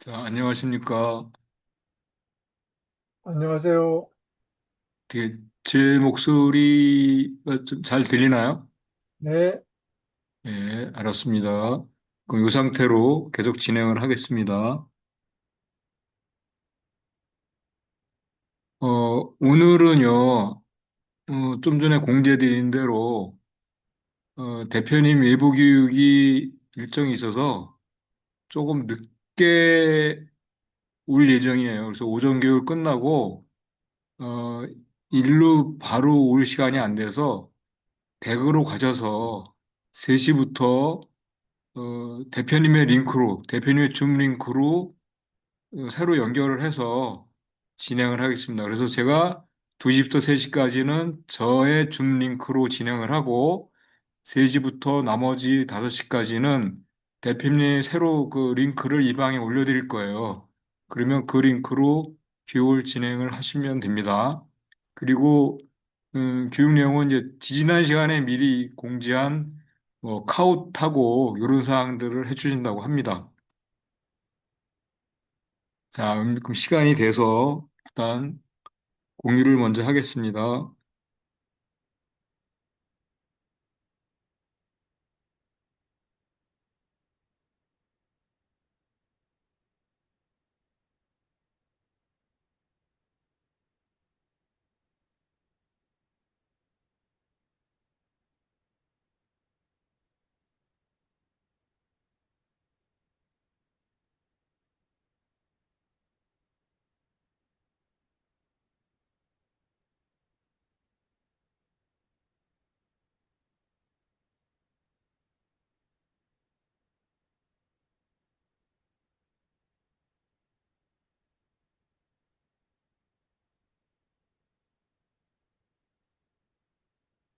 자, 안녕하십니까. 안녕하세요. 어떻게 제 목소리가 좀 잘 들리나요? 네, 예, 알았습니다. 그럼 이 상태로 계속 진행을 하겠습니다. 오늘은요, 좀 전에 공지드린 대로, 대표님 외부 교육이 일정이 있어서 조금 늦게 올 예정이에요. 그래서 오전 교육 끝나고, 어, 일로 바로 올 시간이 안 돼서 댁으로 가셔서 3시부터 대표님의 링크로, 대표님의 줌 링크로 새로 연결을 해서 진행을 하겠습니다. 그래서 제가 2시부터 3시까지는 저의 줌 링크로 진행을 하고 3시부터 나머지 5시까지는 대표님이 새로 그 링크를 이 방에 올려드릴 거예요. 그러면 그 링크로 교육을 진행을 하시면 됩니다. 그리고 교육 내용은 이제 지난 시간에 미리 공지한 뭐 카웃하고 이런 사항들을 해주신다고 합니다. 자, 그럼 시간이 돼서 일단 공유를 먼저 하겠습니다.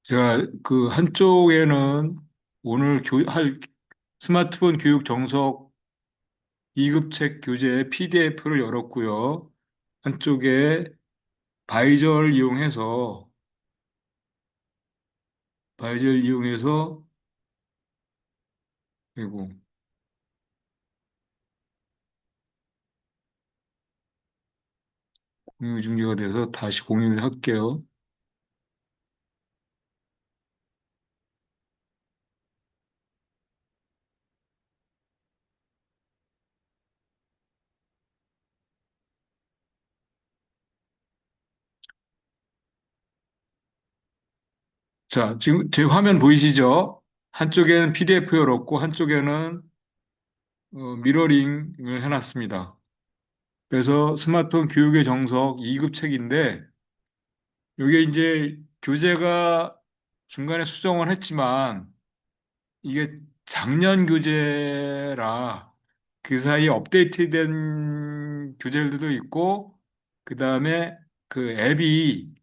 제가 그 한쪽에는 오늘 할 스마트폰 교육 정석 2급책 교재 PDF를 열었고요. 한쪽에 바이저를 이용해서 바이저를 이용해서 그리고 공유 중지가 돼서 다시 공유를 할게요. 자, 지금 제 화면 보이시죠? 한쪽에는 PDF 열었고 한쪽에는 미러링을 해놨습니다. 그래서 스마트폰 교육의 정석 2급 책인데 이게 이제 교재가 중간에 수정을 했지만 이게 작년 교재라 그 사이에 업데이트된 교재들도 있고 그 다음에 그 앱이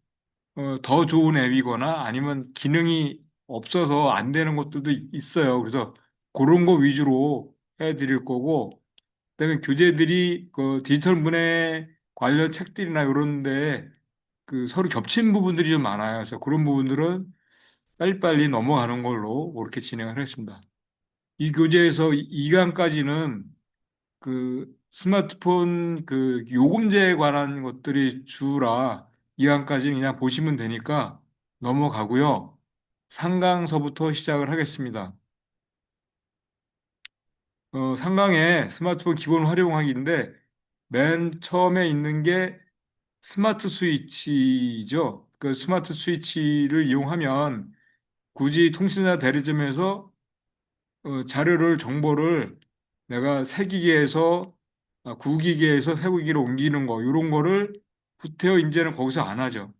더 좋은 앱이거나 아니면 기능이 없어서 안 되는 것들도 있어요. 그래서 그런 거 위주로 해드릴 거고, 그다음에 교재들이 그 디지털 문해 관련 책들이나 이런데 그 서로 겹친 부분들이 좀 많아요. 그래서 그런 부분들은 빨리빨리 넘어가는 걸로 그렇게 진행을 했습니다. 이 교재에서 2강까지는 그 스마트폰 그 요금제에 관한 것들이 주라 2강까지는 그냥 보시면 되니까 넘어가고요. 3강서부터 시작을 하겠습니다. 3강에 스마트폰 기본 활용하기인데 맨 처음에 있는 게 스마트 스위치죠. 그 스마트 스위치를 이용하면 굳이 통신사 대리점에서 자료를 정보를 내가 새 기기에서 구기기에서 새 기기로 옮기는 거 이런 거를 구태여 이제는 거기서 안 하죠.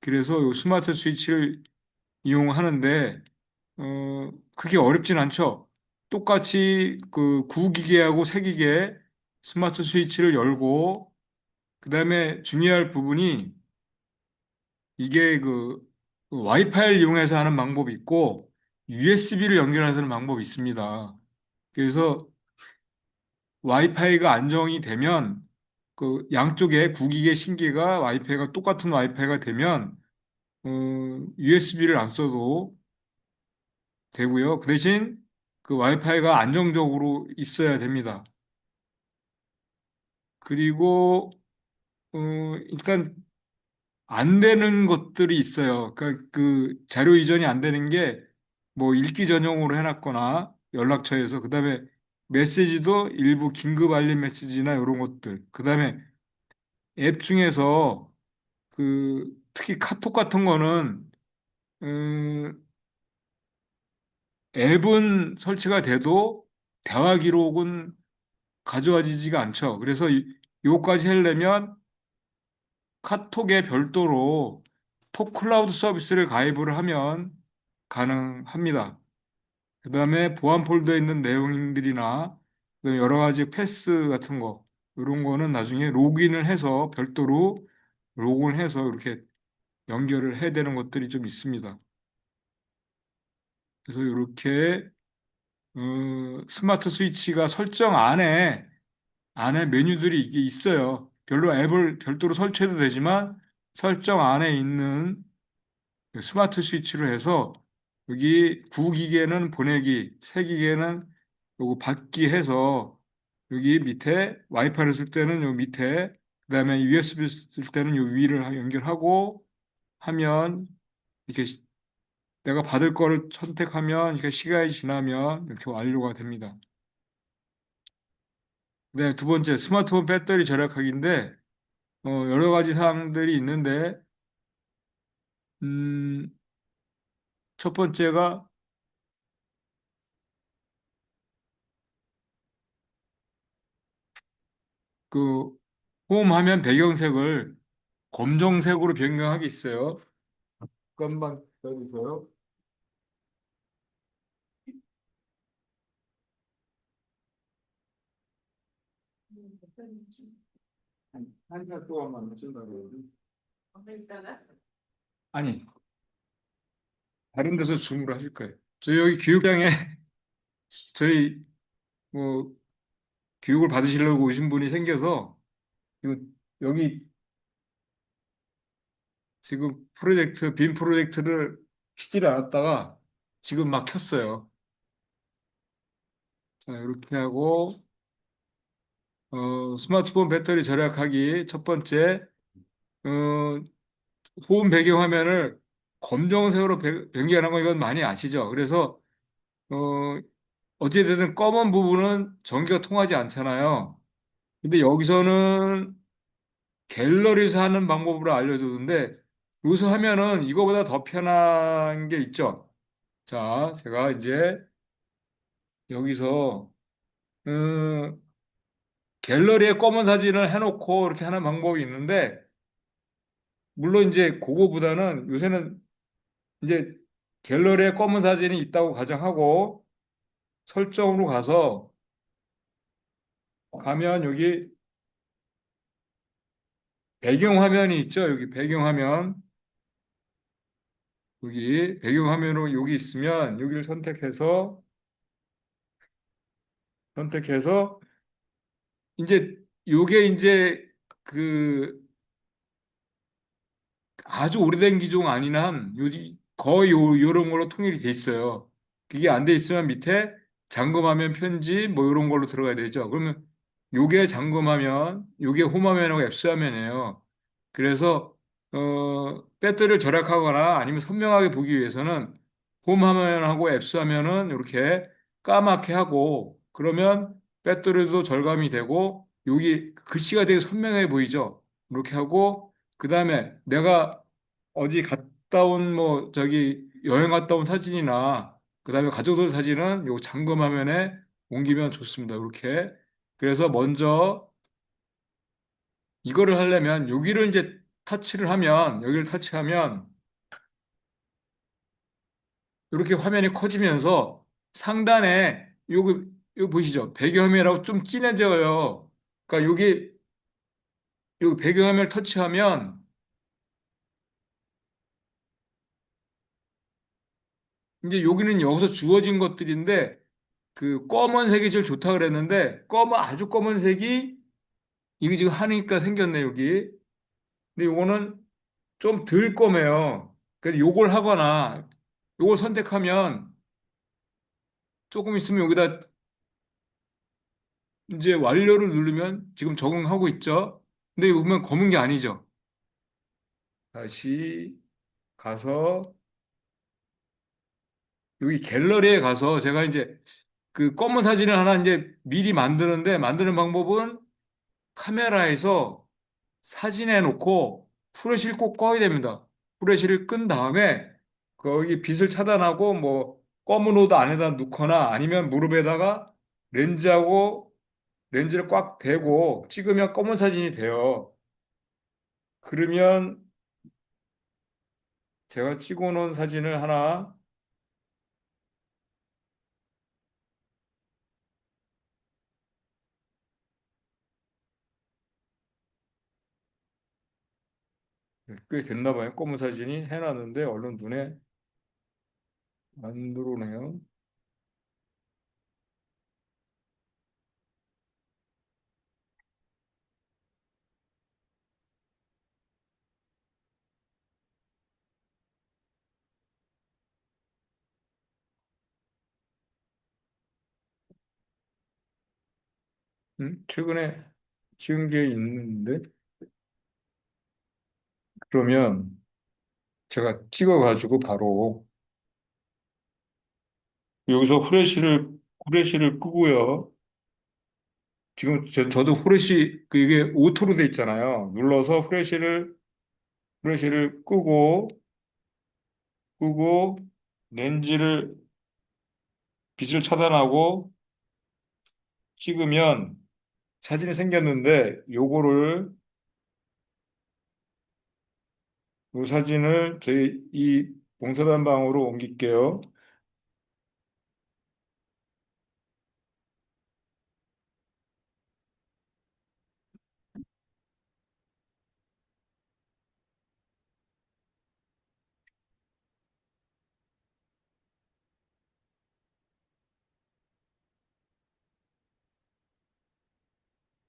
그래서 요 스마트 스위치를 이용하는데 그렇게 어렵진 않죠. 똑같이 그 구기계하고 새 기계 스마트 스위치를 열고 그다음에 중요할 부분이 이게 그 와이파이를 이용해서 하는 방법이 있고 USB를 연결해서 하는 방법이 있습니다. 그래서 와이파이가 안정이 되면 그 양쪽에 구기계 신기가 와이파이가 똑같은 와이파이가 되면 USB를 안 써도 되고요. 그 대신 그 와이파이가 안정적으로 있어야 됩니다. 그리고 일단 안 되는 것들이 있어요. 그러니까 그 자료 이전이 안 되는 게 뭐 읽기 전용으로 해놨거나 연락처에서 그다음에 메시지도 일부 긴급 알림 메시지나 이런 것들. 그다음에 앱 중에서 그 특히 카톡 같은 거는 음, 앱은 설치가 돼도 대화 기록은 가져와지지가 않죠. 그래서 요까지 하려면 카톡에 별도로 톡 클라우드 서비스를 가입을 하면 가능합니다. 그다음에 보안 폴더에 있는 내용들이나 그다음에 여러 가지 패스 같은 거 이런 거는 나중에 로그인을 해서 별도로 로그인을 해서 이렇게 연결을 해야 되는 것들이 좀 있습니다. 그래서 이렇게 스마트 스위치가 설정 안에 메뉴들이 이게 있어요. 별로 앱을 별도로 설치해도 되지만 설정 안에 있는 그 스마트 스위치로 해서 여기 구기계는 보내기, 세기계는 요거 받기 해서 여기 밑에 와이파이를 쓸 때는 요 밑에 그다음에 USB 쓸 때는 요 위를 연결하고 하면 이렇게 내가 받을 거를 선택하면 이렇게 시간이 지나면 이렇게 완료가 됩니다. 네, 두 번째 스마트폰 배터리 절약하기인데 여러 가지 사항들이 있는데 음, 첫 번째가 그 홈 화면 배경색을 검정색으로 변경하기 있어요. 잠깐만 기다리세요. 한 시간 동안만 하신다고. 아니, 다른 데서 줌으로 하실 거예요. 저희 여기 교육장에 저희 뭐 교육을 받으시려고 오신 분이 생겨서 이거 여기 지금 빔 프로젝트를 키지를 않았다가 지금 막 켰어요. 자, 이렇게 하고 스마트폰 배터리 절약하기 첫 번째 어, 홈 배경 화면을 검정색으로 변경하는 거 이건 많이 아시죠? 그래서 어, 어찌됐든 검은 부분은 전기가 통하지 않잖아요. 근데 여기서는 갤러리에서 하는 방법으로 알려주는데 여기서 하면은 이거보다 더 편한 게 있죠. 자, 제가 이제 여기서 음, 갤러리에 검은 사진을 해놓고 이렇게 하는 방법이 있는데 물론 이제 그거보다는 요새는 이제 갤러리에 검은 사진이 있다고 가정하고 설정으로 가서 가면 여기 배경화면이 있죠. 여기 배경화면. 여기 배경화면으로 여기 있으면 여기를 선택해서 이제 요게 이제 그 아주 오래된 기종 아닌 한 거의 요런 걸로 통일이 돼 있어요. 그게 안 돼 있으면 밑에 잠금화면 편지 뭐 이런 걸로 들어가야 되죠. 그러면 요게 잠금화면, 요게 홈화면하고 앱스화면이에요. 그래서 배터리를 절약하거나 아니면 선명하게 보기 위해서는 홈화면하고 앱스화면은 이렇게 까맣게 하고 그러면 배터리도 절감이 되고 여기 글씨가 되게 선명해 보이죠. 이렇게 하고 그다음에 내가 어디 갔다 온 뭐 저기 여행 갔다 온 사진이나 그다음에 가족들 사진은 요 잠금 화면에 옮기면 좋습니다. 이렇게. 그래서 먼저 이거를 하려면 여기를 이제 터치를 하면 여기를 터치하면 이렇게 화면이 커지면서 상단에 요거 보시죠. 배경화면하고 좀 진해져요. 그러니까 여기 배경화면을 터치하면 이제 여기는 여기서 주어진 것들인데 그 검은색이 제일 좋다 그랬는데 아주 검은색이 이게 지금 하니까 생겼네 여기. 근데 요거는 좀 덜 검해요. 그래서 요걸 하거나 요걸 선택하면 조금 있으면 여기다 이제 완료를 누르면 지금 적응하고 있죠? 근데 여기 보면 검은 게 아니죠? 다시 가서 여기 갤러리에 가서 제가 이제 그 검은 사진을 하나 이제 미리 만드는데 만드는 방법은 카메라에서 사진해 놓고 후레쉬를 꼭 꺼야 됩니다. 후레쉬를 끈 다음에 거기 빛을 차단하고 뭐 검은 옷 안에다 넣거나 아니면 무릎에다가 렌즈하고 렌즈를 꽉 대고 찍으면 검은 사진이 돼요. 그러면 제가 찍어 놓은 사진을 하나 꽤 됐나 봐요. 검은 사진이 해놨는데 얼른 눈에 안 들어오네요. 최근에 찍은 게 있는데 그러면 제가 찍어가지고 바로 여기서 후레쉬를 끄고요. 지금 저도 후레쉬 그 이게 오토로 돼 있잖아요. 눌러서 후레쉬를 끄고 렌즈를 빛을 차단하고 찍으면 사진이 생겼는데 이 사진을 저희 이 봉사단 방으로 옮길게요.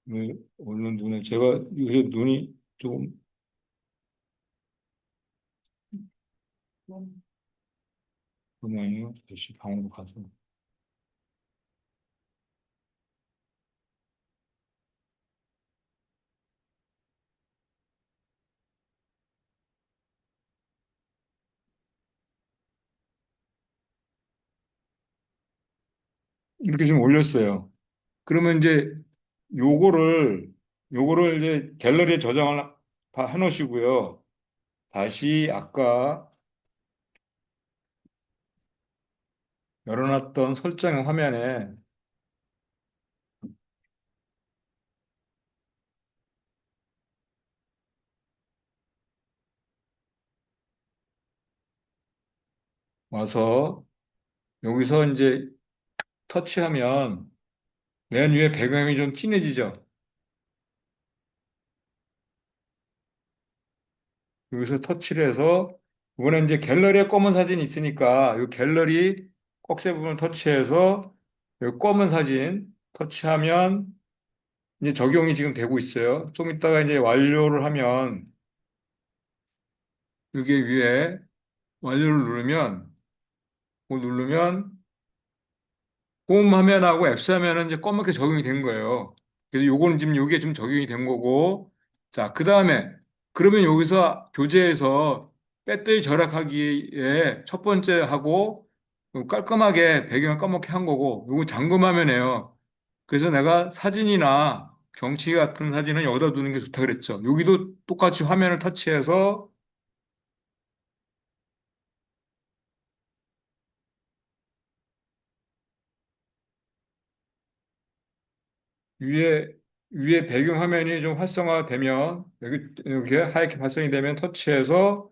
네, 얼른 눈에 제가 요새 눈이 조금 잠깐만요. 다시 방으로 가서 이렇게 좀 올렸어요. 그러면 이제 요거를 요거를 이제 갤러리에 저장을 다 해놓으시고요. 다시 아까 열어놨던 설정 화면에 와서 여기서 이제 터치하면 맨 위에 배경이 좀 진해지죠. 여기서 터치를 해서 이번에 이제 갤러리에 검은 사진이 있으니까 이 갤러리 꺽쇠 부분을 터치해서 이 검은 사진 터치하면 이제 적용이 지금 되고 있어요. 좀 이따가 이제 완료를 하면 여기 위에 완료를 누르면 홈 화면하고 앱스 화면은 이제 검게 적용이 된 거예요. 그래서 요거는 지금 요게 좀 적용이 된 거고 자, 그다음에 그러면 여기서 교재에서 배터리 절약하기에 첫 번째 하고 깔끔하게 배경을 까맣게 한 거고 요거 잠금 화면이에요. 그래서 내가 사진이나 경치 같은 사진은 여기다 두는 게 좋다 그랬죠. 여기도 똑같이 화면을 터치해서 위에 위에 배경 화면이 좀 활성화되면 여기 이렇게 하얗게 발성이 되면 터치해서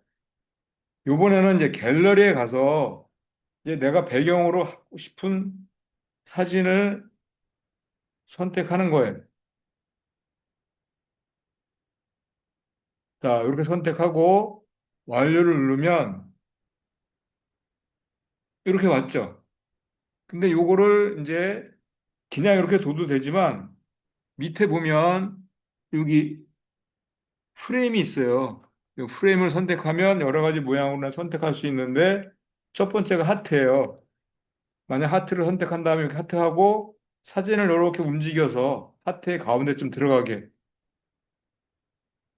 요번에는 이제 갤러리에 가서 이제 내가 배경으로 하고 싶은 사진을 선택하는 거예요. 자, 이렇게 선택하고 완료를 누르면 이렇게 왔죠. 근데 요거를 이제 그냥 이렇게 둬도 되지만 밑에 보면 여기 프레임이 있어요. 이 프레임을 선택하면 여러 가지 모양으로 선택할 수 있는데 첫 번째가 하트예요. 만약 하트를 선택한 다음에 이렇게 하트하고 사진을 이렇게 움직여서 하트의 가운데 좀 들어가게.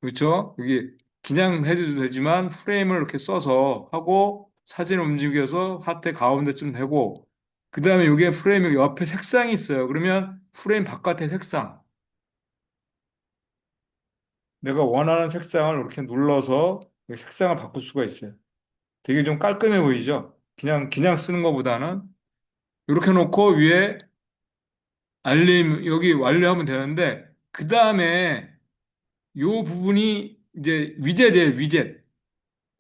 그렇죠? 여기 그냥 해도 되지만 프레임을 이렇게 써서 하고 사진을 움직여서 하트의 가운데 좀 되고 그 다음에 여기에 프레임 옆에 색상이 있어요. 그러면 프레임 바깥에 색상. 내가 원하는 색상을 이렇게 눌러서 색상을 바꿀 수가 있어요. 되게 좀 깔끔해 보이죠? 그냥 쓰는 것보다는 이렇게 놓고 위에 알림 여기 완료하면 되는데 그 다음에 요 부분이 이제 위젯이에요, 위젯.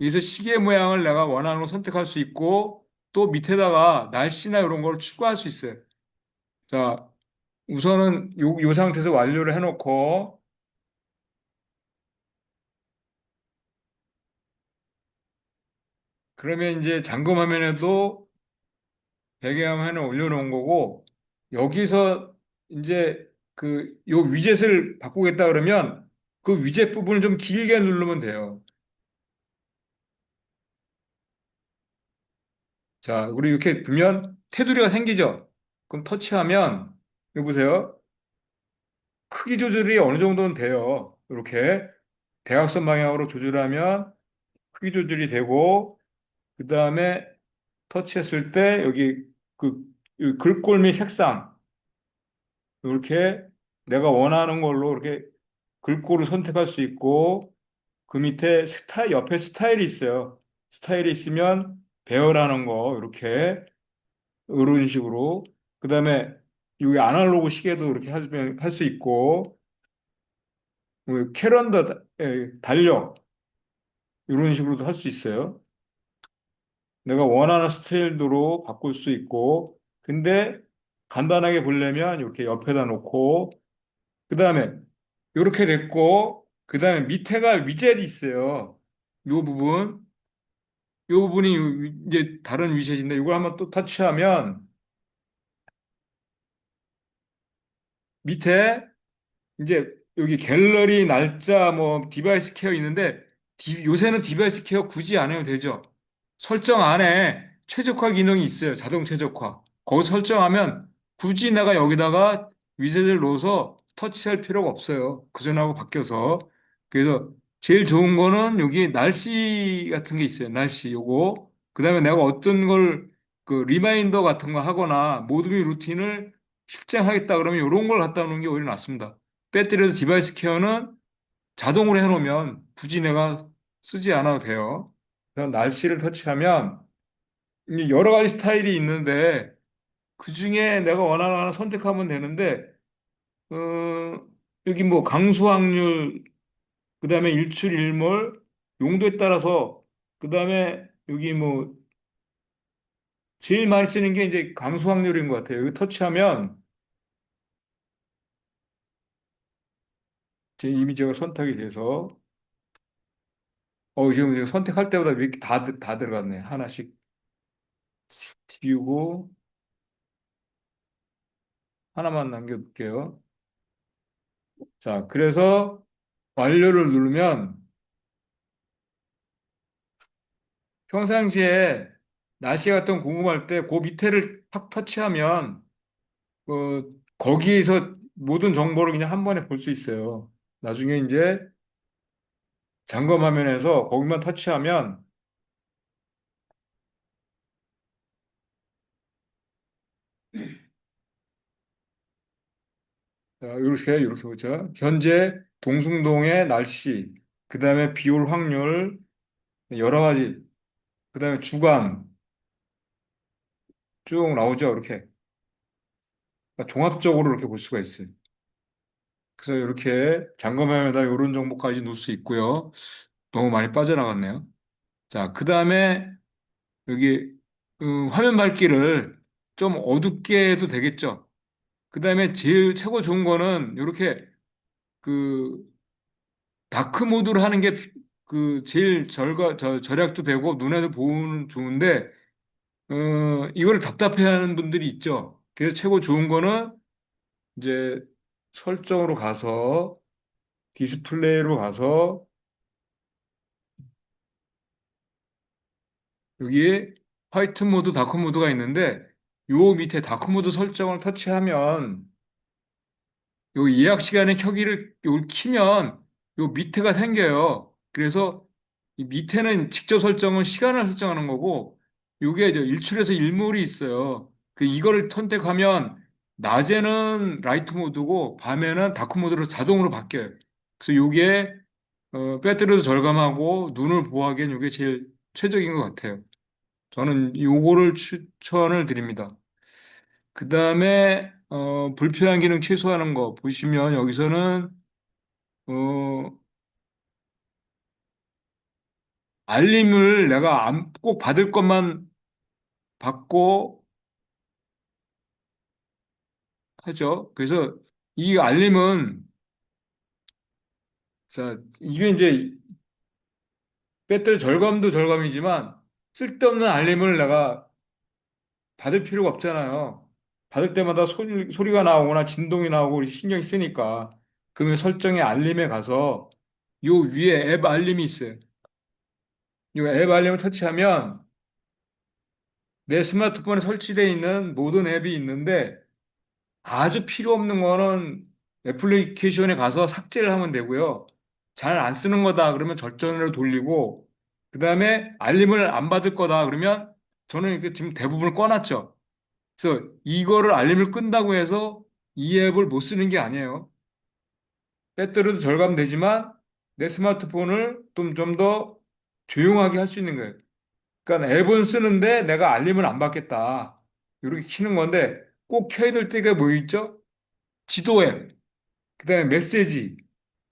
여기서 시계 모양을 내가 원하는 걸 선택할 수 있고 또 밑에다가 날씨나 이런 걸 추가할 수 있어요. 자, 우선은 요 상태에서 완료를 해놓고 그러면 이제 잠금 화면에도 배경화면을 올려놓은 거고 여기서 이제 그 요 위젯을 바꾸겠다 그러면 그 위젯 부분을 좀 길게 누르면 돼요. 자, 우리 이렇게 보면 테두리가 생기죠? 그럼 터치하면 여기 보세요. 크기 조절이 어느 정도는 돼요. 이렇게 대각선 방향으로 조절하면 크기 조절이 되고 그 다음에 터치했을 때 여기 그 이 글꼴 및 색상 이렇게 내가 원하는 걸로 이렇게 글꼴을 선택할 수 있고 그 밑에 스타일 옆에 스타일이 있어요. 스타일이 있으면 배열하는 거 이렇게 이런 식으로 그 다음에 여기 아날로그 시계도 이렇게 할 수 있고 캘린더 달력 이런 식으로도 할 수 있어요. 내가 원하는 스타일대로 바꿀 수 있고, 근데 간단하게 보려면 이렇게 옆에다 놓고, 그 다음에 이렇게 됐고, 그 다음에 밑에가 위젯이 있어요. 요 부분, 요 부분이 이제 다른 위젯인데 이걸 한번 또 터치하면 밑에 이제 여기 갤러리, 날짜, 뭐 디바이스 케어 있는데 요새는 디바이스 케어 굳이 안 해도 되죠. 설정 안에 최적화 기능이 있어요. 자동 최적화. 거기 설정하면 굳이 내가 여기다가 위젯을 넣어서 터치할 필요가 없어요. 그전하고 바뀌어서. 그래서 제일 좋은 거는 여기 날씨 같은 게 있어요. 날씨 요거. 그다음에 내가 어떤 걸 그 리마인더 같은 거 하거나 모드비 루틴을 실행하겠다 그러면 이런 걸 갖다 놓는 게 오히려 낫습니다. 배터리에서 디바이스 케어는 자동으로 해놓으면 굳이 내가 쓰지 않아도 돼요. 그래서 날씨를 터치하면 이제 여러 가지 스타일이 있는데 그 중에 내가 원하는 하나 선택하면 되는데 어, 여기 뭐 강수 확률 그다음에 일출 일몰 용도에 따라서 그다음에 여기 뭐 제일 많이 쓰는 게 이제 강수 확률인 것 같아요. 여기 터치하면 제 이미지가 선택이 돼서 지금 이거 선택할 때보다 왜 이렇게 다 들어갔네. 하나씩 비우고 하나만 남겨둘게요. 자, 그래서 완료를 누르면 평상시에 날씨 같은 거 궁금할 때 그 밑에를 탁 터치하면 거기에서 모든 정보를 그냥 한 번에 볼 수 있어요. 나중에 이제 점검 화면에서 거기만 터치하면 자, 이렇게 보죠. 현재 동숭동의 날씨, 그 다음에 비올 확률, 여러 가지, 그 다음에 주간 쭉 나오죠. 이렇게 그러니까 종합적으로 이렇게 볼 수가 있어요. 그래서 이렇게 점검화면에다 이런 정보까지 넣을 수 있고요. 너무 많이 빠져나갔네요. 자, 그 다음에 여기 화면 밝기를 좀 어둡게 해도 되겠죠. 그 다음에 제일 최고 좋은 거는 이렇게 그 다크 모드로 하는 게 제일 절약도 되고 눈에도 보는 좋은데 이걸 답답해하는 분들이 있죠. 그래서 최고 좋은 거는 이제 설정으로 가서 디스플레이로 가서 여기에 화이트 모드, 다크 모드가 있는데 요 밑에 다크모드 설정을 터치하면 요 예약 시간에 켜기를 요 키면 요 밑에가 생겨요. 그래서 이 밑에는 직접 설정은 시간을 설정하는 거고 요게 저 일출에서 일몰이 있어요. 그 이거를 선택하면 낮에는 라이트 모드고 밤에는 다크 모드로 자동으로 바뀌어요. 그래서 요게 배터리도 절감하고 눈을 보호하기엔 요게 제일 최적인 것 같아요. 저는 요거를 추천을 드립니다. 그 다음에 불필요한 기능 최소화하는 거 보시면 여기서는 어, 알림을 내가 꼭 받을 것만 받고 하죠. 그래서 이 알림은 자 이게 이제 배터리 절감도 절감이지만 쓸데없는 알림을 내가 받을 필요가 없잖아요. 받을 때마다 소리가 나오거나 진동이 나오고 신경이 쓰니까 그러면 설정의 알림에 가서 요 위에 앱 알림이 있어요. 이 앱 알림을 터치하면 내 스마트폰에 설치되어 있는 모든 앱이 있는데 아주 필요 없는 거는 애플리케이션에 가서 삭제를 하면 되고요. 잘 안 쓰는 거다 그러면 절전으로 돌리고 그다음에 알림을 안 받을 거다 그러면 저는 이렇게 지금 대부분을 꺼놨죠. 그래서 이거를 알림을 끈다고 해서 이 앱을 못 쓰는 게 아니에요. 배터리도 절감되지만 내 스마트폰을 좀 더 조용하게 할 수 있는 거예요. 그러니까 앱은 쓰는데 내가 알림을 안 받겠다. 이렇게 키는 건데 꼭 켜야 될 때가 뭐 있죠? 지도 앱, 그다음에 메시지,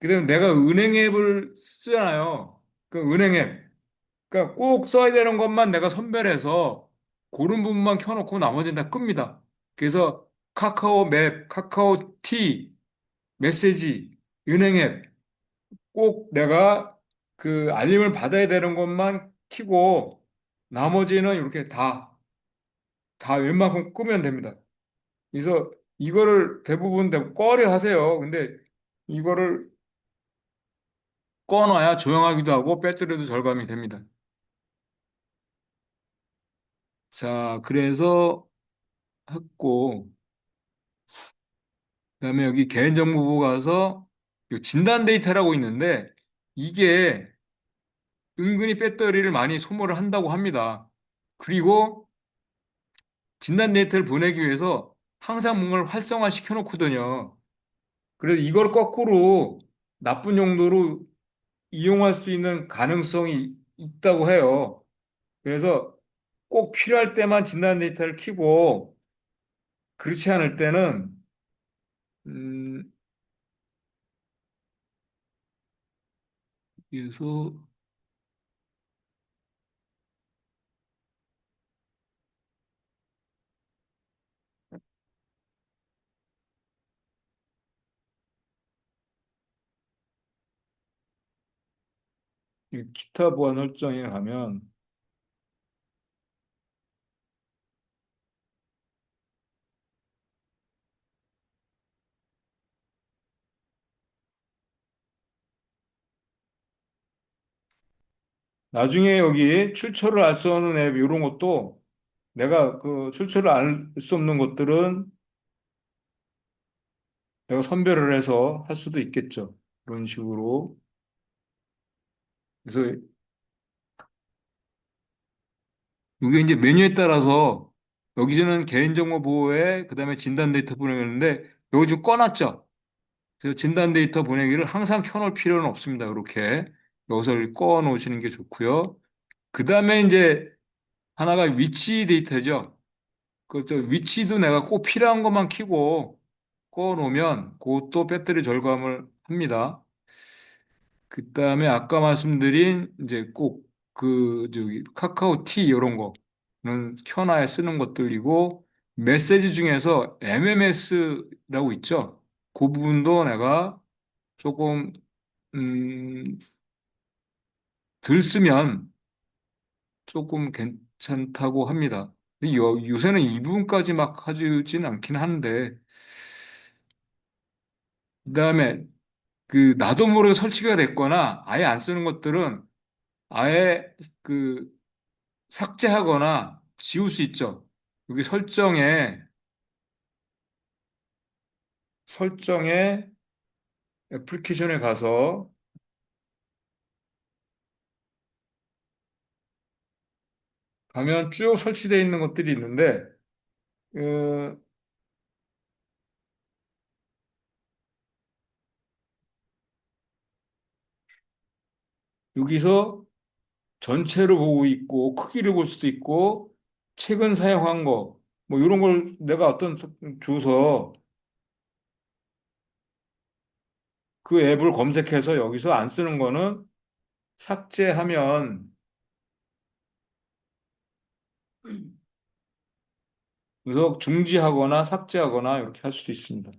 그다음에 내가 은행 앱을 쓰잖아요. 그 은행 앱. 그러니까 꼭 써야 되는 것만 내가 선별해서 고른 부분만 켜놓고 나머지는 다 끕니다. 그래서 카카오 맵, 카카오 티, 메시지, 은행 앱 꼭 내가 그 알림을 받아야 되는 것만 켜고 나머지는 이렇게 다 웬만큼 끄면 됩니다. 그래서 이거를 대부분 꺼려 하세요. 근데 이거를 꺼놔야 조용하기도 하고 배터리도 절감이 됩니다. 자, 그래서 했고, 그다음에 여기 개인정보보 가서 이 진단 데이터라고 있는데 이게 은근히 배터리를 많이 소모를 한다고 합니다. 그리고 진단 데이터를 보내기 위해서 항상 뭔가를 활성화 시켜놓거든요. 그래서 이걸 거꾸로 나쁜 용도로 이용할 수 있는 가능성이 있다고 해요. 그래서 꼭 필요할 때만 진단 데이터를 키고 그렇지 않을 때는 음, 그래서 이 기타 보안 설정에 가면 나중에 여기 출처를 알 수 없는 앱 이런 것도 내가 그 출처를 알 수 없는 것들은 내가 선별을 해서 할 수도 있겠죠. 그런 식으로. 그래서 이게 이제 메뉴에 따라서 여기서는 개인정보 보호에 그다음에 진단 데이터 보내는데 여기 좀 꺼놨죠. 그래서 진단 데이터 보내기를 항상 켜놓을 필요는 없습니다. 그렇게 여기서 꺼 놓으시는 게 좋고요. 그다음에 이제 하나가 위치 데이터죠. 그저 위치도 내가 꼭 필요한 것만 켜고 꺼 놓으면 그것도 배터리 절감을 합니다. 그다음에 아까 말씀드린 이제 꼭 그 저기 카카오티 이런 거는 켜놔야 쓰는 것들이고 메시지 중에서 MMS라고 있죠. 그 부분도 내가 조금 음, 덜 쓰면 조금 괜찮다고 합니다. 근데 요새는 이 부분까지 막 하지는 않긴 하는데 그다음에 그 나도 모르게 설치가 됐거나 아예 안 쓰는 것들은 아예 그 삭제하거나 지울 수 있죠. 여기 설정에 애플리케이션에 가서 가면 쭉 설치되어 있는 것들이 있는데 어, 여기서 전체로 보고 있고 크기를 볼 수도 있고 최근 사용한 거 뭐 이런 걸 내가 줘서 그 앱을 검색해서 여기서 안 쓰는 거는 삭제하면 그래서 중지하거나 삭제하거나 이렇게 할 수도 있습니다.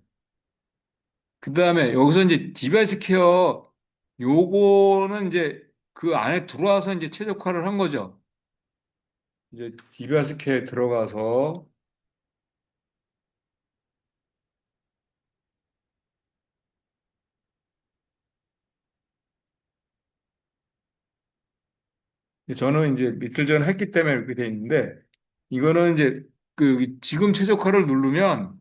그 다음에 여기서 이제 디바이스 케어 요거는 이제 그 안에 들어와서 이제 최적화를 한 거죠. 이제 디바이스 케어에 들어가서 저는 이제 이틀 전에 했기 때문에 이렇게 돼 있는데 이거는 이제 그 지금 최적화를 누르면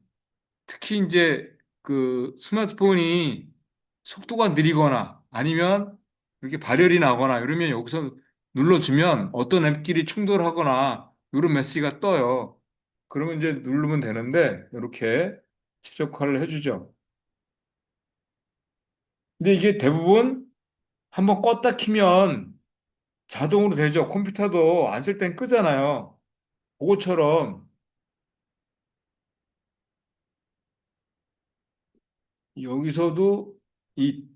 특히 이제 그 스마트폰이 속도가 느리거나 아니면 이렇게 발열이 나거나 이러면 여기서 눌러주면 어떤 앱끼리 충돌하거나 이런 메시지가 떠요. 그러면 이제 누르면 되는데 이렇게 최적화를 해주죠. 근데 이게 대부분 한번 껐다 키면 자동으로 되죠. 컴퓨터도 안 쓸 땐 끄잖아요. 그것처럼 여기서도 이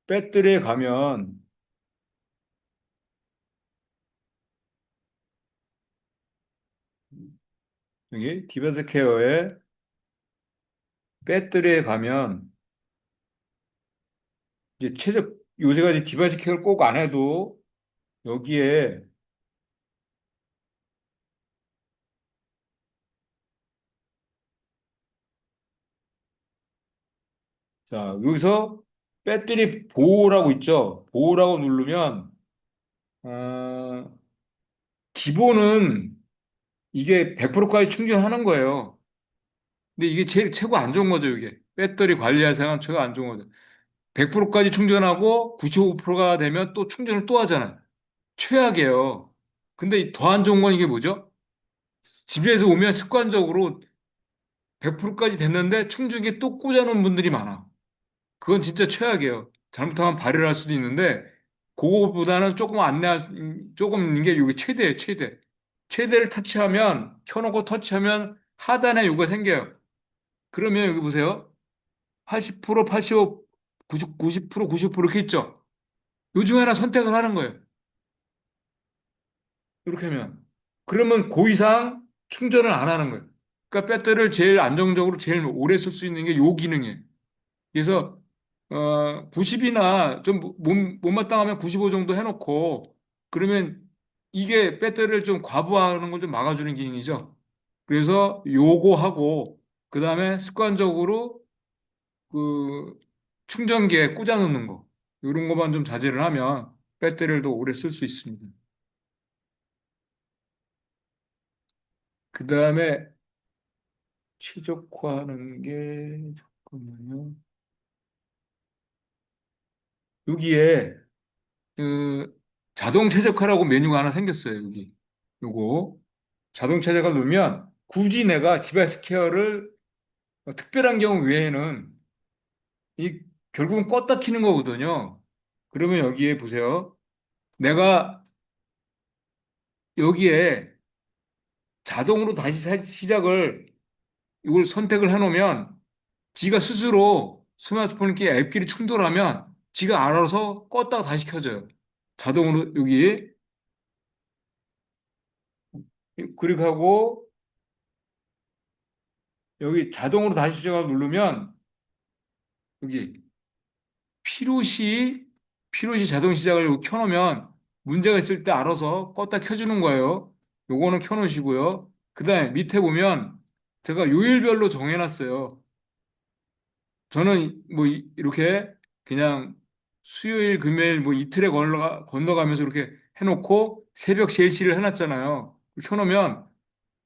배터리에 가면 여기 디바이스 케어에 배터리에 가면 이제 요새가 이제 디바이스 케어를 꼭 안 해도 여기에 자 여기서 배터리 보호라고 있죠. 보호라고 누르면 어, 기본은 이게 100%까지 충전하는 거예요. 근데 이게 제일 최고 안 좋은 거죠, 이게. 배터리 관리할 생각은 최고 안 좋은 거죠. 100%까지 충전하고 95%가 되면 또 충전을 또 하잖아요. 최악이에요. 근데 더 안 좋은 건 이게 뭐죠? 집에서 오면 습관적으로 100%까지 됐는데 충전기 또 꽂아놓은 분들이 많아. 그건 진짜 최악이에요. 잘못하면 발열할 수도 있는데 그거보다는 조금 이게 이게 최대예요, 최대. 최대를 터치하면 켜놓고 터치하면 하단에 이거 생겨요. 그러면 여기 보세요. 80%, 85, 90%, 90% 이렇게 있죠. 요 중에 하나 선택을 하는 거예요. 이렇게 하면. 그러면 그 이상 충전을 안 하는 거예요. 그러니까 배터리를 제일 안정적으로 제일 오래 쓸 수 있는 게 요 기능이에요. 그래서 90이나 좀 못마땅하면 95 정도 해놓고 그러면 이게 배터리를 좀 과부하하는 걸 좀 막아주는 기능이죠. 그래서 요거 하고 그다음에 습관적으로 그 충전기에 꽂아 놓는 거 이런 것만 좀 자제를 하면 배터리를 더 오래 쓸 수 있습니다. 그다음에 최적화하는 게 잠깐만요. 여기에 그 자동 최적화라고 메뉴가 하나 생겼어요. 여기 요거 자동 최적화 누르면 굳이 내가 디바이스 케어를 특별한 경우 외에는 이 결국은 껐다 키는 거거든요. 그러면 여기에 보세요. 내가 여기에 자동으로 다시 시작을 이걸 선택을 해놓으면 지가 스스로 스마트폰끼리 앱끼리 충돌하면 지가 알아서 껐다가 다시 켜져요. 자동으로 여기 클릭하고 여기 자동으로 다시 시작을 누르면 여기 필요시 필요시 자동 시작을 여기 켜놓으면 문제가 있을 때 알아서 껐다 켜주는 거예요. 요거는 켜놓으시고요. 그다음에 밑에 보면 제가 요일별로 정해놨어요. 저는 뭐 이렇게 그냥 수요일, 금요일 뭐 이틀에 건너가면서 이렇게 해놓고 새벽 제일치를 해놨잖아요. 켜놓으면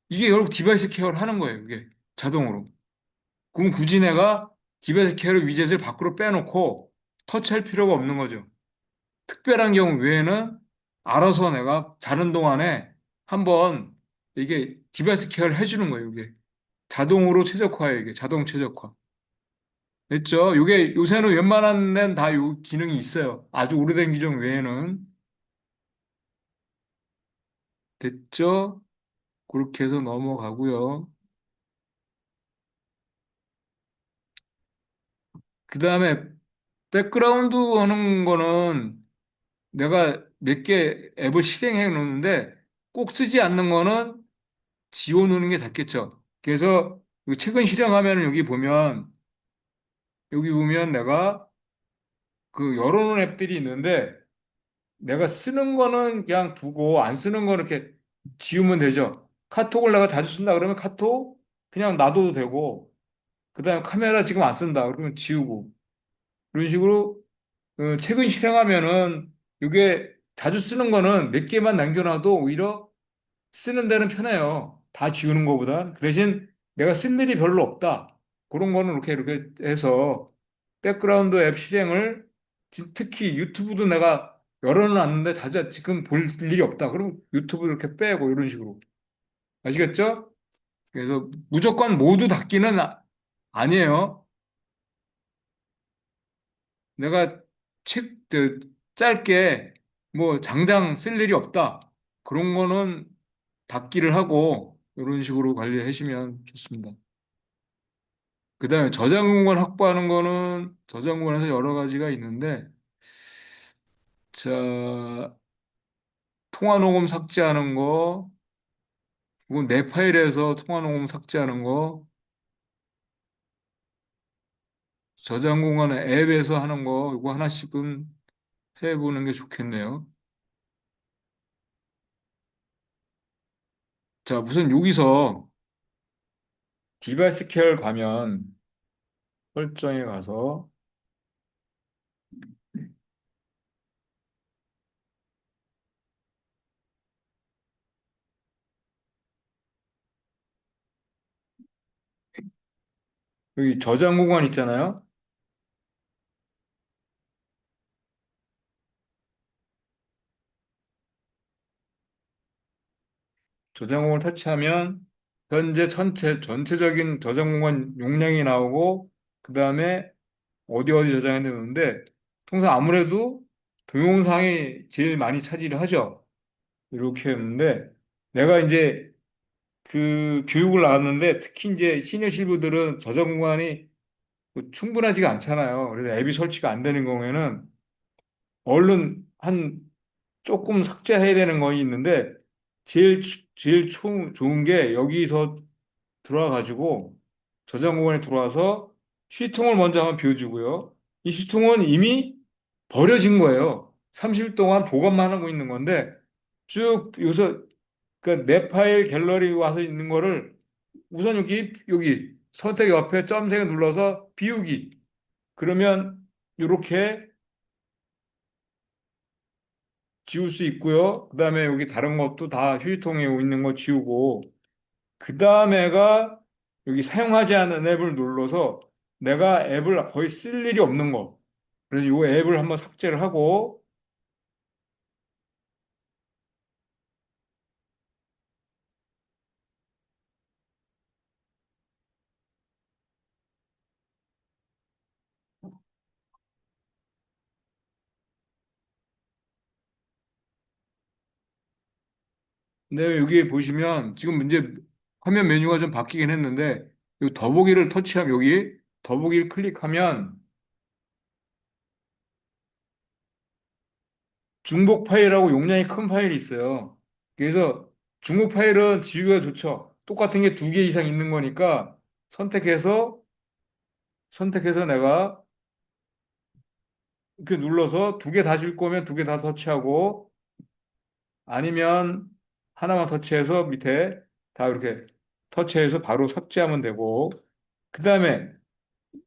이게 결국 디바이스 케어를 하는 거예요. 이게 자동으로. 그럼 굳이 내가 디바이스 케어를 위젯을 밖으로 빼놓고 터치할 필요가 없는 거죠. 특별한 경우 외에는 알아서 내가 자는 동안에 한번 이게 디바이스 케어를 해주는 거예요. 이게 자동으로 최적화예요. 이게 자동 최적화. 됐죠? 이게 요새는 웬만한 데는 다 요 기능이 있어요. 아주 오래된 기종 외에는. 됐죠? 그렇게 해서 넘어가고요. 그 다음에 백그라운드 하는 거는 내가 몇 개 앱을 실행해 놓는데 꼭 쓰지 않는 거는 지워 놓는 게 낫겠죠. 그래서 그 최근 실행하면 여기 보면 내가 그 열어놓은 앱들이 있는데 내가 쓰는 거는 그냥 두고 안 쓰는 거는 이렇게 지우면 되죠. 카톡을 내가 자주 쓴다 그러면 카톡 그냥 놔둬도 되고 그다음에 카메라 지금 안 쓴다 그러면 지우고 이런 식으로 최근 실행하면은 이게 자주 쓰는 거는 몇 개만 남겨놔도 오히려 쓰는 데는 편해요. 다 지우는 것보다. 그 대신 내가 쓸 일이 별로 없다. 그런 거는 이렇게 해서 백그라운드 앱 실행을 특히 유튜브도 내가 열어놨는데 자주 지금 볼 일이 없다. 그럼 유튜브 이렇게 빼고 이런 식으로. 아시겠죠? 그래서 무조건 모두 닫기는 아니에요. 내가 짧게 뭐 당장 쓸 일이 없다. 그런 거는 닫기를 하고 이런 식으로 관리하시면 좋습니다. 그다음에 저장 공간 확보하는 거는 저장 공간에서 여러 가지가 있는데 자, 통화 녹음 삭제하는 거, 그리고 내 파일에서 통화 녹음 삭제하는 거, 저장 공간의 앱에서 하는 거 이거 하나씩은 해보는 게 좋겠네요. 자, 우선 여기서 디바이스 케어를 가면 설정에 가서 여기 저장 공간 있잖아요. 저장 공간을 터치하면 현재 전체적인 저장 공간 용량이 나오고 그 다음에 어디 어디 저장해야 되는데 통상 아무래도 동영상이 제일 많이 차지를 하죠. 이렇게 했는데 내가 이제 그 교육을 나왔는데 특히 이제 시니어 실부들은 저장 공간이 뭐 충분하지가 않잖아요. 그래서 앱이 설치가 안 되는 경우에는 얼른 한 조금 삭제해야 되는 거 있는데 제일 좋은 게 여기서 들어와 가지고 저장 공간에 들어와서 시통을 먼저 한번 비워주고요. 이 시통은 이미 버려진 거예요. 30일 동안 보관만 하고 있는 건데 쭉 여기서 그내 파일 갤러리 와서 있는 거를 우선 여기 선택 옆에 점색을 눌러서 비우기. 그러면 이렇게 지울 수 있고요. 그다음에 여기 다른 것도 다 휴지통에 있는 거 지우고 그다음에가 여기 사용하지 않은 앱을 눌러서 내가 앱을 거의 쓸 일이 없는 거. 그래서 이 앱을 한번 삭제를 하고 근데 여기 보시면 지금 이제 화면 메뉴가 좀 바뀌긴 했는데 이 더보기를 터치하면 여기 더보기를 클릭하면 중복 파일하고 용량이 큰 파일이 있어요. 그래서 중복 파일은 지우기가 좋죠. 똑같은 게 두 개 이상 있는 거니까 선택해서 선택해서 내가 이렇게 눌러서 두 개 다 줄 거면 두 개 다 터치하고 아니면 하나만 터치해서 밑에 다 이렇게 터치해서 바로 삭제하면 되고 그 다음에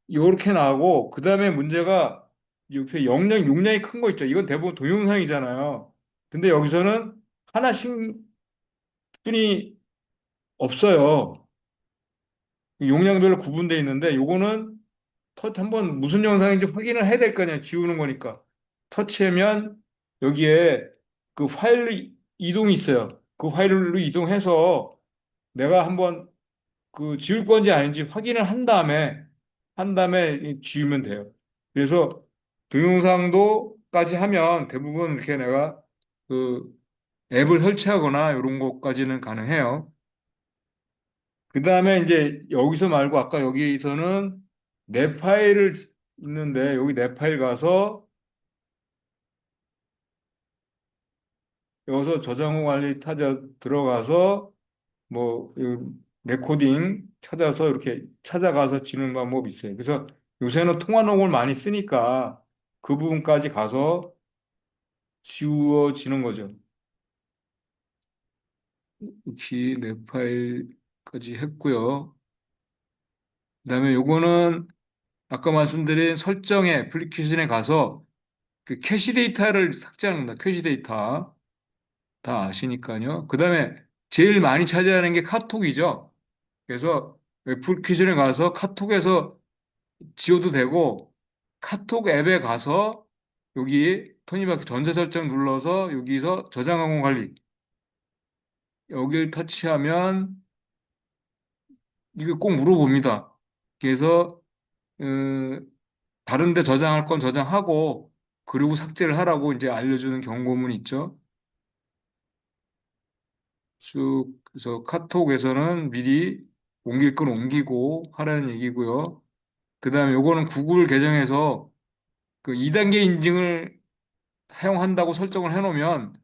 이렇게 나오고 그 다음에 문제가 옆에 용량이 큰 거 있죠. 이건 대부분 동영상이잖아요. 근데 여기서는 하나씩 끈이 없어요. 용량별로 구분되어 있는데 요거는 한번 무슨 영상인지 확인을 해야 될 거 아니야. 지우는 거니까. 터치하면 여기에 그 파일로 이동이 있어요. 그 파일로 이동해서 내가 한번 그 지울 건지 아닌지 확인을 한 다음에 지우면 돼요. 그래서 동영상도까지 하면 대부분 이렇게 내가 그 앱을 설치하거나 이런 것까지는 가능해요. 그 다음에 이제 여기서 말고 아까 여기서는 내 파일을 있는데 여기 내 파일 가서 여기서 저장후 관리 찾아 들어가서 뭐 이 레코딩 찾아서 이렇게 찾아가서 지는 방법이 있어요. 그래서 요새는 통화 녹음을 많이 쓰니까 그 부분까지 가서 지워지는 거죠. 역시 내 파일까지 했고요. 그다음에 요거는 아까 말씀드린 설정에 애플리케이션에 가서 그 캐시 데이터를 삭제하는 겁니다. 캐시 데이터 다 아시니까요. 그다음에 제일 많이 차지하는 게 카톡이죠. 그래서 애플리케이션에 가서 카톡에서 지워도 되고 카톡 앱에 가서 여기 톱니바퀴 전자 설정 눌러서 여기서 저장하고 관리 여기를 터치하면 이거 꼭 물어봅니다. 그래서 어, 다른 데 저장할 건 저장하고 그리고 삭제를 하라고 이제 알려주는 경고문이 있죠. 쭉 그래서 카톡에서는 미리 옮길 건 옮기고 하라는 얘기고요. 그다음에 요거는 구글 계정에서 그 2단계 인증을 사용한다고 설정을 해놓으면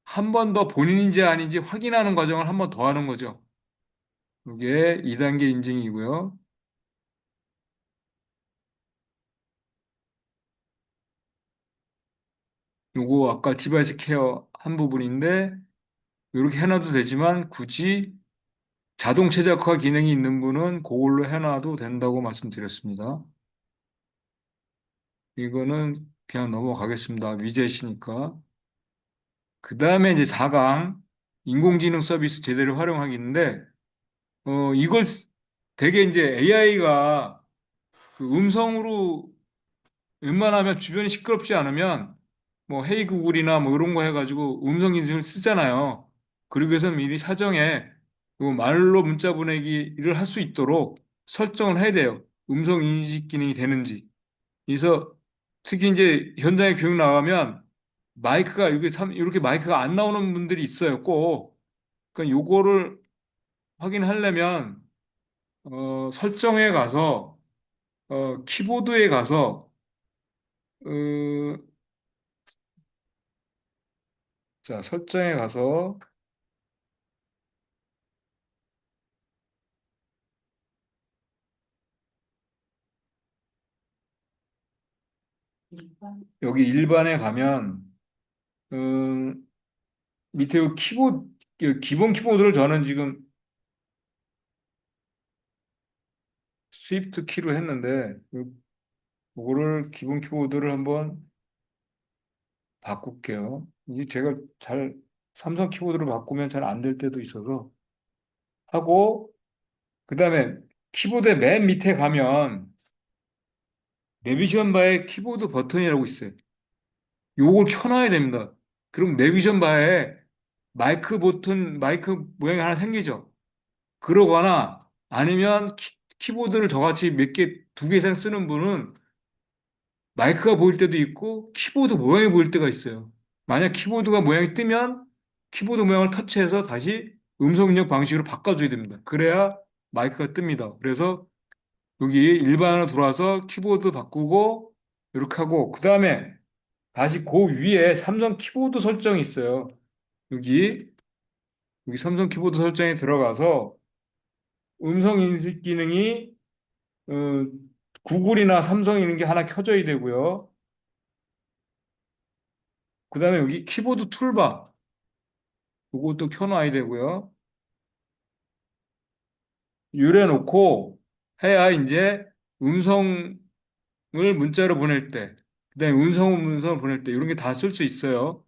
한 번 더 본인인지 아닌지 확인하는 과정을 한 번 더 하는 거죠. 이게 2단계 인증이고요. 요거 아까 디바이스 케어 한 부분인데 이렇게 해놔도 되지만 굳이 자동 최적화 기능이 있는 분은 그걸로 해놔도 된다고 말씀드렸습니다. 이거는 그냥 넘어가겠습니다. 위젯이니까. 그 다음에 이제 4강 인공지능 서비스 제대로 활용하기인데 이걸 되게 이제 AI가 그 음성으로 웬만하면 주변이 시끄럽지 않으면 뭐 헤이 구글이나 뭐 이런 거 해가지고 음성 인식을 쓰잖아요. 그러기 위해서 미리 사정에 그 말로 문자 보내기를 할 수 있도록 설정을 해야 돼요. 음성 인식 기능이 되는지. 그래서 특히 이제 현장에 교육 나가면 마이크가 이게 참 이렇게 마이크가 안 나오는 분들이 있어요. 꼭. 그러니까 요거를 확인하려면 설정에 가서 키보드에 가서 어, 자 설정에 가서 여기 일반에 가면 음, 밑에 그 키보드 그 기본 키보드를 저는 지금 스위프트 키로 했는데 이거를 기본 키보드를 한번 바꿀게요. 이게 제가 잘 삼성 키보드로 바꾸면 잘 안 될 때도 있어서 하고 그다음에 키보드의 맨 밑에 가면 내비전 바에 키보드 버튼이라고 있어요. 요걸 켜놔야 됩니다. 그럼 내비전 바에 마이크 버튼, 마이크 모양이 하나 생기죠. 그러거나 아니면 키보드를 저같이 몇 개, 두 개 이상 쓰는 분은 마이크가 보일 때도 있고 키보드 모양이 보일 때가 있어요. 만약 키보드가 모양이 뜨면 키보드 모양을 터치해서 다시 음성 입력 방식으로 바꿔줘야 됩니다. 그래야 마이크가 뜹니다. 그래서 여기 일반으로 들어와서 키보드 바꾸고 이렇게 하고 그 다음에 다시 그 위에 삼성 키보드 설정이 있어요. 여기 삼성 키보드 설정에 들어가서 음성 인식 기능이 어, 구글이나 삼성 이런 게 하나 켜져야 되고요. 그 다음에 여기 키보드 툴바 이것도 켜놔야 되고요. 이래 놓고 해야 이제 음성을 문자로 보낼 때, 그다음에 문성을 보낼 때 이런 게 다 쓸 수 있어요.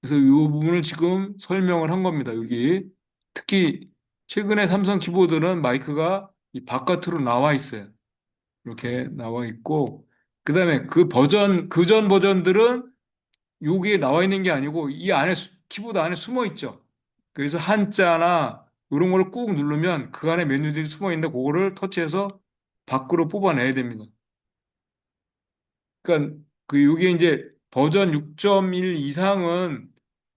그래서 이 부분을 지금 설명을 한 겁니다. 여기 특히 최근에 삼성 키보드는 마이크가 이 바깥으로 나와 있어요. 이렇게 나와 있고 그다음에 그전 버전들은 여기에 나와 있는 게 아니고 이 안에 키보드 안에 숨어 있죠. 그래서 한자나 이런 걸 꾹 누르면 그 안에 메뉴들이 숨어 있는데 그거를 터치해서 밖으로 뽑아내야 됩니다. 그러니까 그 여기에 이제 버전 6.1 이상은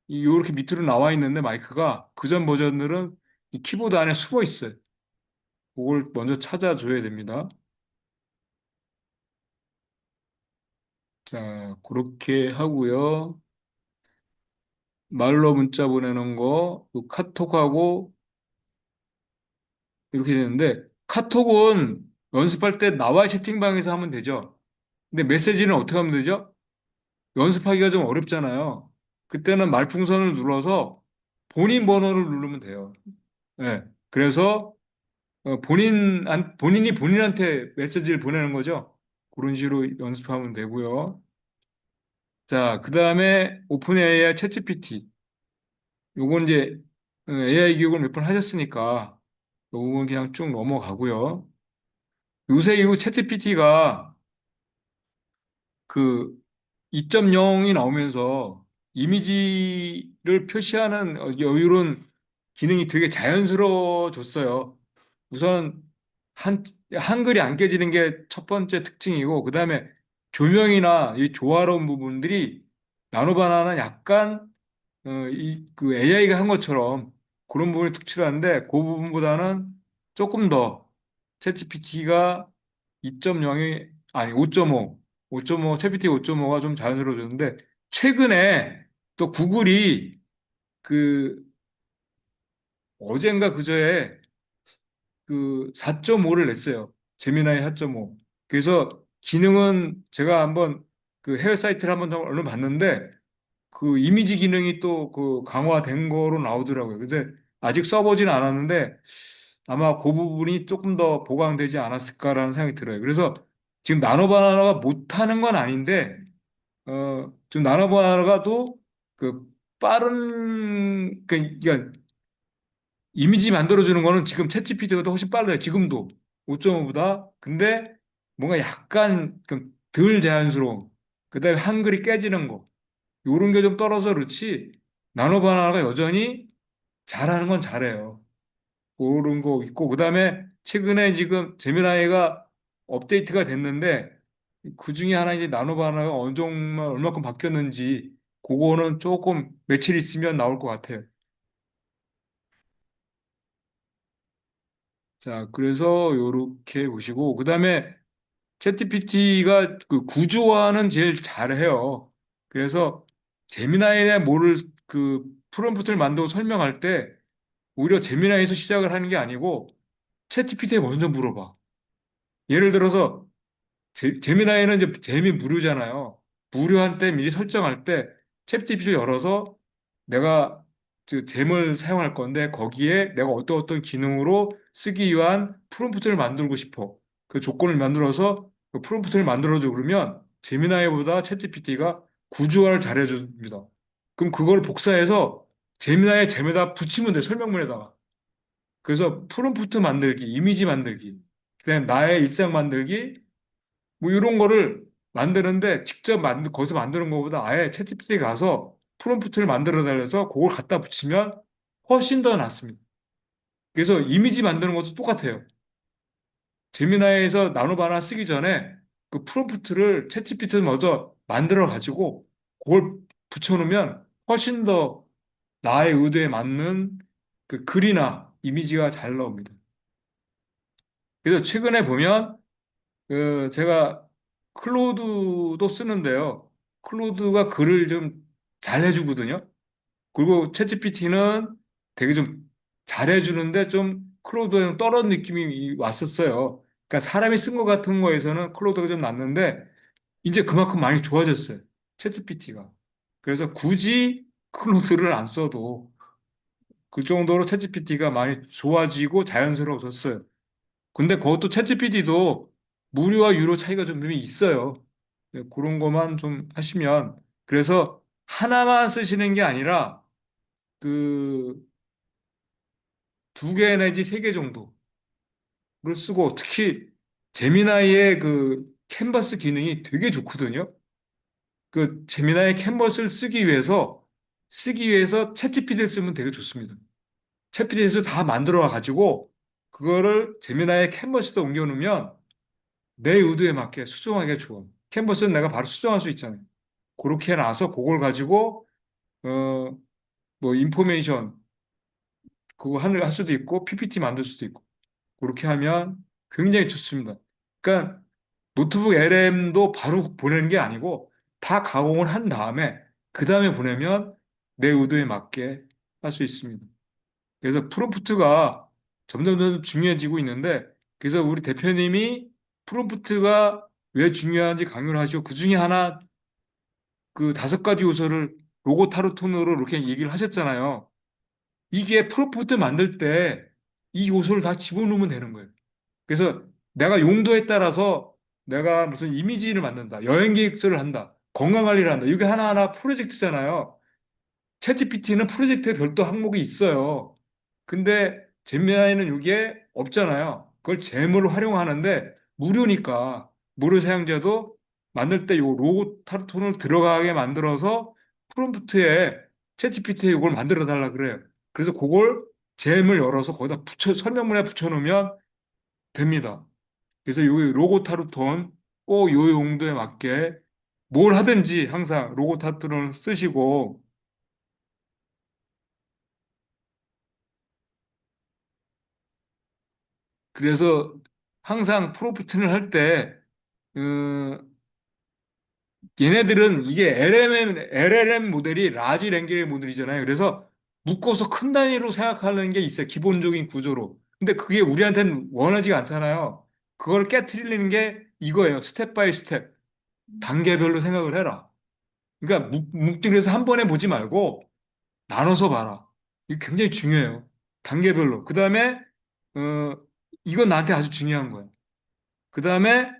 이렇게 밑으로 나와 있는데 마이크가 그전 버전들은 이 키보드 안에 숨어 있어요. 그걸 먼저 찾아줘야 됩니다. 자, 그렇게 하고요. 말로 문자 보내는 거, 또 카톡하고 이렇게 되는데 카톡은 연습할 때 나와 채팅방에서 하면 되죠. 근데 메시지는 어떻게 하면 되죠? 연습하기가 좀 어렵잖아요. 그때는 말풍선을 눌러서 본인 번호를 누르면 돼요. 네. 그래서 본인이 본인한테 메시지를 보내는 거죠. 그런 식으로 연습하면 되고요. 자, 그 다음에 오픈 AI 챗 GPT. 요건 이제 AI 교육을 몇 번 하셨으니까 요건 그냥 쭉 넘어가고요. 요새 이거 챗 GPT가 그 2.0이 나오면서 이미지를 표시하는 이런 기능이 되게 자연스러워졌어요. 우선 한글이 안 깨지는 게 첫 번째 특징이고, 그 다음에 조명이나 이 조화로운 부분들이 나노바나나 약간 그 AI가 한 것처럼 그런 부분이 특출한데, 그 부분보다는 조금 더 챗GPT가 2.0이 아니 5.5, 5.5, 챗GPT 5.5가 좀 자연스러워졌는데 최근에 또 구글이 그 어젠가 그저에 그 4.5를 냈어요. 제미나이 4.5. 그래서 기능은 제가 한번 그 해외 사이트를 한번 더 얼른 봤는데 그 이미지 기능이 또 그 강화된 거로 나오더라고요. 근데 아직 써보지는 않았는데 아마 그 부분이 조금 더 보강되지 않았을까라는 생각이 들어요. 그래서 지금 나노바나나가 못하는 건 아닌데 지금 나노바나나가도 그 빠른 그러니까 이미지 만들어주는 거는 지금 챗GPT보다 훨씬 빨라요. 지금도 5.5보다. 근데 뭔가 약간 덜 자연스러운. 그다음에 한글이 깨지는 거. 요런 게 좀 떨어져 그렇지. 나노바나나가 여전히 잘하는 건 잘해요. 그런 거 있고 그다음에 최근에 지금 제미나이가 업데이트가 됐는데 그 중에 하나 이제 나노바나나가 어느 정도 얼마큼 바뀌었는지 그거는 조금 며칠 있으면 나올 것 같아요. 자, 그래서 요렇게 보시고 그다음에 챗GPT가 그 구조화는 제일 잘해요. 그래서 제미나이에 뭐를 그 프롬프트를 만들고 설명할 때 오히려 제미나이에서 시작을 하는 게 아니고 챗GPT에 먼저 물어봐. 예를 들어서 제미나이는 이제 재미 무료잖아요. 무료한 때 미리 설정할 때 챗GPT를 열어서 내가 그 잼을 사용할 건데 거기에 내가 어떤 기능으로 쓰기 위한 프롬프트를 만들고 싶어. 그 조건을 만들어서 그 프롬프트를 만들어줘 그러면 제미나이보다 챗GPT가 구조화를 잘해줍니다. 그럼 그걸 복사해서 제미나이에 잼에다 붙이면 돼, 설명문에다가. 그래서 프롬프트 만들기, 이미지 만들기, 그다음에 나의 일상 만들기, 뭐 이런 거를 만드는데 직접 거기서 만드는 것보다 아예 챗GPT에 가서 프롬프트를 만들어 달래서 그걸 갖다 붙이면 훨씬 더 낫습니다. 그래서 이미지 만드는 것도 똑같아요. 제미나이에서 나노바나 쓰기 전에 그 프롬프트를 챗GPT에 먼저 만들어 가지고 그걸 붙여놓으면 훨씬 더 나의 의도에 맞는 그 글이나 이미지가 잘 나옵니다. 그래서 최근에 보면 그 제가 클로드도 쓰는데요. 클로드가 글을 좀 잘 해주거든요. 그리고 챗GPT는 되게 좀 잘해주는데 좀 클로드가 좀 떨어진 느낌이 왔었어요. 그러니까 사람이 쓴 것 같은 거에서는 클로드가 좀 낫는데 이제 그만큼 많이 좋아졌어요. 챗GPT가. 그래서 굳이 클로드를 안 써도 그 정도로 챗GPT가 많이 좋아지고 자연스러워졌어요. 근데 그것도 챗GPT도 무료와 유료 차이가 좀 있어요. 네, 그런 것만 좀 하시면 그래서 하나만 쓰시는 게 아니라 그 두 개 내지 세 개 정도를 쓰고 특히 제미나이의 그 캔버스 기능이 되게 좋거든요. 그 제미나이 캔버스를 쓰기 위해서 챗GPT를 쓰면 되게 좋습니다. 챗GPT에서 다 만들어 가지고 그거를 제미나이 캔버스에 옮겨 놓으면 내 의도에 맞게 수정하기가 좋아. 캔버스는 내가 바로 수정할 수 있잖아요. 그렇게 해놔서 그걸 가지고 어 뭐 인포메이션 그거 할 수도 있고 PPT 만들 수도 있고 그렇게 하면 굉장히 좋습니다. 그러니까 노트북 LM도 바로 보내는 게 아니고 다 가공을 한 다음에 그 다음에 보내면 내 의도에 맞게 할 수 있습니다. 그래서 프롬프트가 점점 중요해지고 있는데 그래서 우리 대표님이 프롬프트가 왜 중요한지 강요를 하시고 그 중에 하나 그 다섯 가지 요소를 로고 타르톤으로 이렇게 얘기를 하셨잖아요. 이게 프롬프트 만들 때 이 요소를 다 집어넣으면 되는 거예요. 그래서 내가 용도에 따라서 내가 무슨 이미지를 만든다, 여행 계획서를 한다, 건강 관리를 한다. 이게 하나하나 프로젝트잖아요. 챗GPT는 프로젝트에 별도 항목이 있어요. 근데 젠미나이는 이게 없잖아요. 그걸 재무로 활용하는데 무료니까 무료 사용자도 만들 때 요 로고 타르톤을 들어가게 만들어서 프롬프트에 챗GPT에 이걸 만들어 달라 그래요. 그래서 그걸 잼을 열어서 거기다 설명문에 붙여놓으면 됩니다. 그래서 이 로고 타르톤 꼭 요 용도에 맞게 뭘 하든지 항상 로고 타르톤을 쓰시고 그래서 항상 프로mpt를 할 때, 얘네들은 이게 LLM 모델이 라지 랭귀지 모델이잖아요. 그래서 묶어서 큰 단위로 생각하는 게 있어요. 기본적인 구조로. 근데 그게 우리한테는 원하지가 않잖아요. 그걸 깨트리는 게 이거예요. 스텝 바이 스텝. 단계별로 생각을 해라. 그러니까 뭉뚱그려서 한 번에 보지 말고 나눠서 봐라. 이게 굉장히 중요해요. 단계별로. 그 다음에, 어, 이건 나한테 아주 중요한 거예요. 그 다음에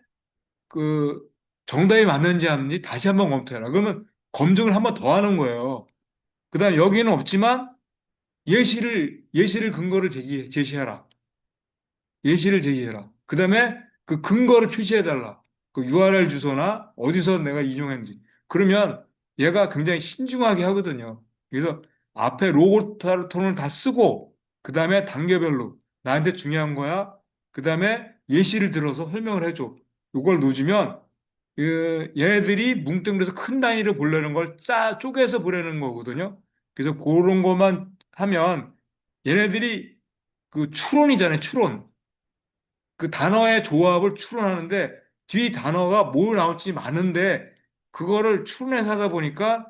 그 정답이 맞는지 아닌지 다시 한번 검토해라. 그러면 검증을 한번 더 하는 거예요. 그다음 여기는 없지만 예시를 근거를 제시해라. 예시를 제시해라. 그다음에 그 근거를 표시해달라. 그 URL 주소나 어디서 내가 인용했는지. 그러면 얘가 굉장히 신중하게 하거든요. 그래서 앞에 로고 톤을 다 쓰고 그다음에 단계별로 나한테 중요한 거야. 그다음에 예시를 들어서 설명을 해줘. 이걸 놓으면 얘네들이 뭉뚱그려서 큰 단위를 보려는 걸 쪼개서 보려는 거거든요. 그래서 그런 것만 하면 얘네들이 그 추론이잖아요, 추론. 그 단어의 조합을 추론하는데 뒤 단어가 뭘 나올지 많은데 그거를 추론해서 하다 보니까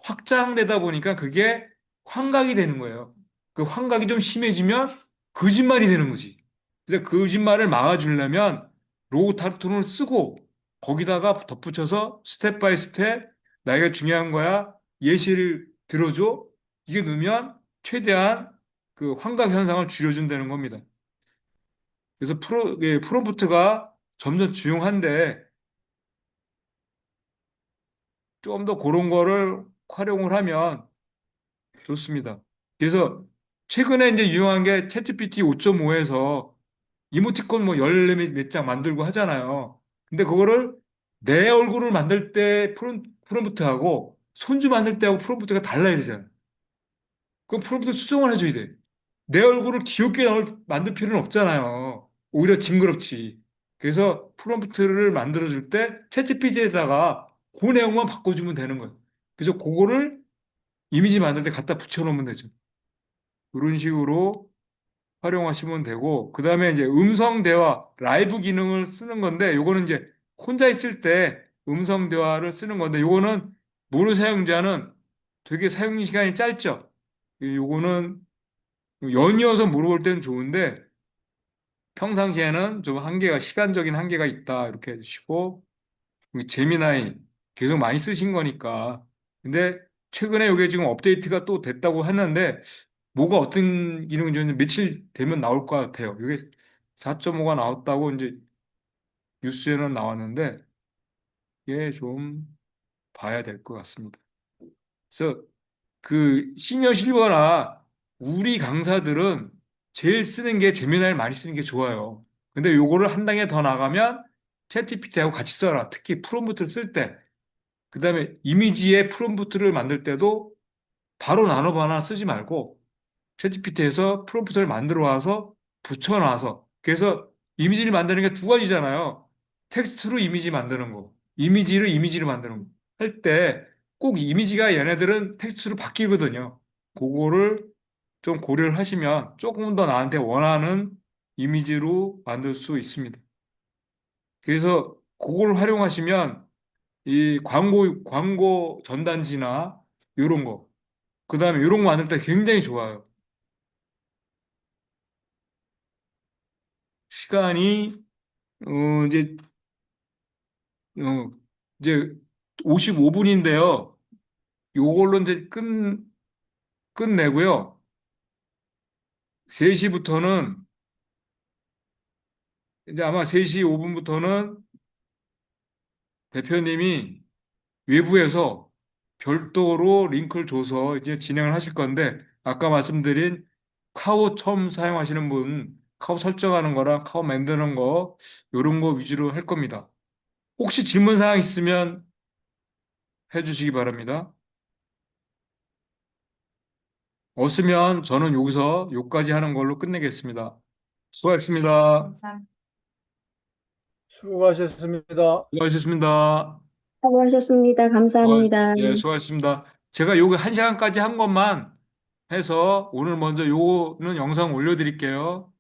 확장되다 보니까 그게 환각이 되는 거예요. 그 환각이 좀 심해지면 거짓말이 되는 거지. 그래서 거짓말을 막아주려면 로우 타르톤을 쓰고 거기다가 덧붙여서 스텝 바이 스텝 나에게 중요한 거야. 예시를 들어줘. 이게 넣으면 최대한 그 환각 현상을 줄여준다는 겁니다. 그래서 프롬프트가 점점 중요한데 좀 더 그런 거를 활용을 하면 좋습니다. 그래서 최근에 이제 유용한 게 챗GPT 5.5에서 이모티콘 뭐 14몇 장 만들고 하잖아요. 근데 그거를 내 얼굴을 만들 때 프롬프트하고 손주 만들 때하고 프롬프트가 달라야 되잖아요. 그 프롬프트 수정을 해줘야 돼. 내 얼굴을 귀엽게 만들 필요는 없잖아요. 오히려 징그럽지. 그래서 프롬프트를 만들어줄 때 챗GPT에다가 그 내용만 바꿔주면 되는 거예요. 그래서 그거를 이미지 만들 때 갖다 붙여놓으면 되죠. 그런 식으로 활용하시면 되고, 그 다음에 이제 음성 대화, 라이브 기능을 쓰는 건데, 요거는 이제 혼자 있을 때 음성 대화를 쓰는 건데, 요거는 모르 사용자는 되게 사용 시간이 짧죠. 요거는 연이어서 물어볼 때는 좋은데, 평상시에는 좀 시간적인 한계가 있다. 이렇게 해주시고, 재미나이 계속 많이 쓰신 거니까. 근데 최근에 이게 지금 업데이트가 또 됐다고 했는데, 뭐가 어떤 기능인지 며칠 되면 나올 것 같아요. 이게 4.5가 나왔다고 이제 뉴스에는 나왔는데, 이게 좀 봐야 될 것 같습니다. 그래서 그 시니어 실버나 우리 강사들은 제일 쓰는 게 제미나이를 많이 쓰는 게 좋아요. 근데 요거를 한 단계 더 나가면 챗GPT하고 같이 써라. 특히 프롬프트를 쓸 때. 그다음에 이미지의 프롬프트를 만들 때도 바로 나눠바나 쓰지 말고 챗GPT에서 프롬프트를 만들어 와서 붙여놔서 그래서 이미지를 만드는 게 두 가지잖아요. 텍스트로 이미지 만드는 거, 이미지를 이미지로 만드는 거. 할 때 꼭 이미지가 얘네들은 텍스트로 바뀌거든요. 그거를 좀 고려를 하시면 조금 더 나한테 원하는 이미지로 만들 수 있습니다. 그래서 그걸 활용하시면 이 광고 전단지나 이런 거, 그다음에 이런 거 만들 때 굉장히 좋아요. 시간이 어, 이제 어, 이제 55분인데요. 요걸로 이제 끝내고요. 3시부터는 이제 아마 3시 5분부터는 대표님이 외부에서 별도로 링크를 줘서 이제 진행을 하실 건데 아까 말씀드린 카카오 처음 사용하시는 분 카카오 설정하는 거랑 카카오 만드는 거 요런 거 위주로 할 겁니다. 혹시 질문 사항 있으면 해주시기 바랍니다. 없으면 저는 여기서 요까지 하는 걸로 끝내겠습니다. 수고하셨습니다. 수고하셨습니다. 수고하셨습니다. 수고하셨습니다. 감사합니다. 예, 수고하셨습니다. 제가 요거 1시간까지 한 것만 해서 오늘 먼저 요거는 영상 올려드릴게요.